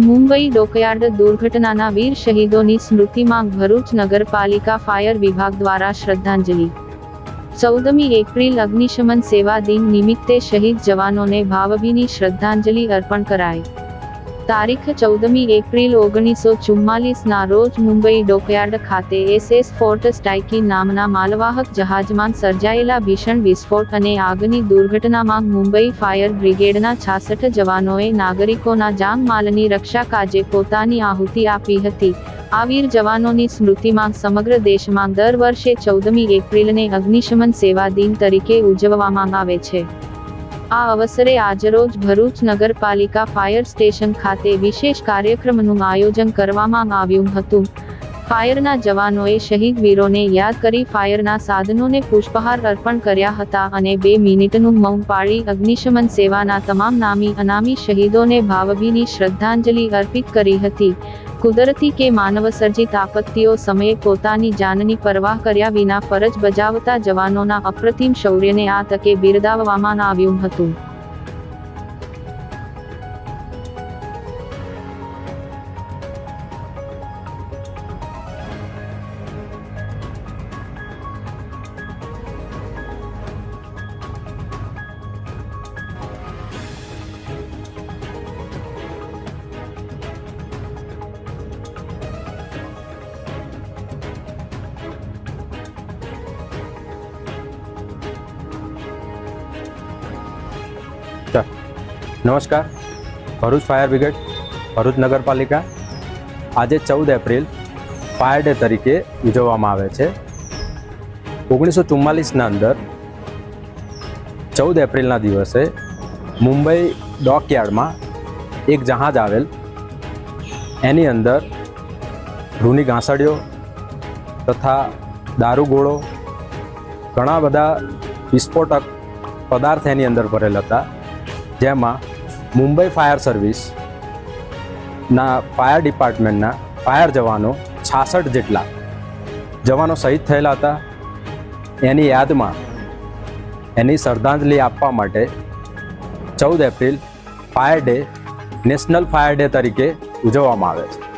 Mumbai dockyard દુર્ઘટનાના વીર શહીદોની સ્મૃતિમાં ભરૂચ નગરપાલિકા fire વિભાગ દ્વારા શ્રદ્ધાંજલિ। 14મી એપ્રિલ અગ્નિશમન સેવા દિન નિમિત્તે શહીદ જવાનોને ભાવભીની શ્રદ્ધાંજલિ અર્પણ કરાઈ। તારીખ 14મી એપ્રિલ 1944 ના રોજ મુંબઈ ડોકયાર્ડ ખાતે SS ફોર્ટ સ્ટાઇકી નામના માલવાહક જહાજમાં સર્જાયેલા ભીષણ વિસ્ફોટ અને આગની દુર્ઘટનામાં મુંબઈ ફાયર બ્રિગેડના 66 જવાનોએ નાગરિકોના જાનમાલની રક્ષા કાજે પોતાની આહુતિ આપી હતી। આ વીર જવાનોની સ્મૃતિમાં સમગ્ર દેશમાં દર વર્ષે 14મી એપ્રિલને અગ્નિશમન સેવા દિન તરીકે ઉજવવામાં આવે છે। આ અવસરે આજરોજ ભરૂચ નગરપાલિકા ફાયર સ્ટેશન ખાતે વિશેષ કાર્યક્રમનું આયોજન કરવામાં આવ્યું હતું। ફાયરના જવાનોએ શહીદ વીરોને યાદ કરી ફાયરના સાધનોને પુષ્પહાર અર્પણ કર્યા હતા અને 2 મિનિટનું મૌન પાળી અગ્નિશમન સેવાના તમામ નામી અનામી શહીદોને ભાવભીની શ્રદ્ધાંજલિ અર્પિત કરી હતી। કુદરતી કે માનવસર્જિત આપત્તિઓ સમયે પોતાની જાનની પરવાહ કર્યા વિના ફરજ બજાવતા જવાનોના અપ્રતિમ શૌર્યને આ તકે બિરદાવવામાં આવ્યું હતું। नमस्कार। भरूच फायर ब्रिगेड भरूच नगरपालिका आज 14 एप्रिल फायर डे तरीके उजवવામાં આવે છે। 1944 ના અંદર 14 એપ્રિલના દિવસે મુંબઈ ડોકયાર્ડમાં એક જહાજ આવેલ, એની અંદર રૂની ઘાસડીઓ તથા દારૂગોળો ઘણા બધા વિસ્ફોટક પદાર્થ એની અંદર ભરેલ હતા, જેમાં મુંબઈ ફાયર સર્વિસના ફાયર ડિપાર્ટમેન્ટના ફાયર જવાનો 66 જેટલા જવાનો શહીદ થયેલા હતા। એની યાદમાં એની શ્રદ્ધાંજલિ આપવા માટે 14 April fire day national fire day તરીકે ઉજવવામાં આવે છે।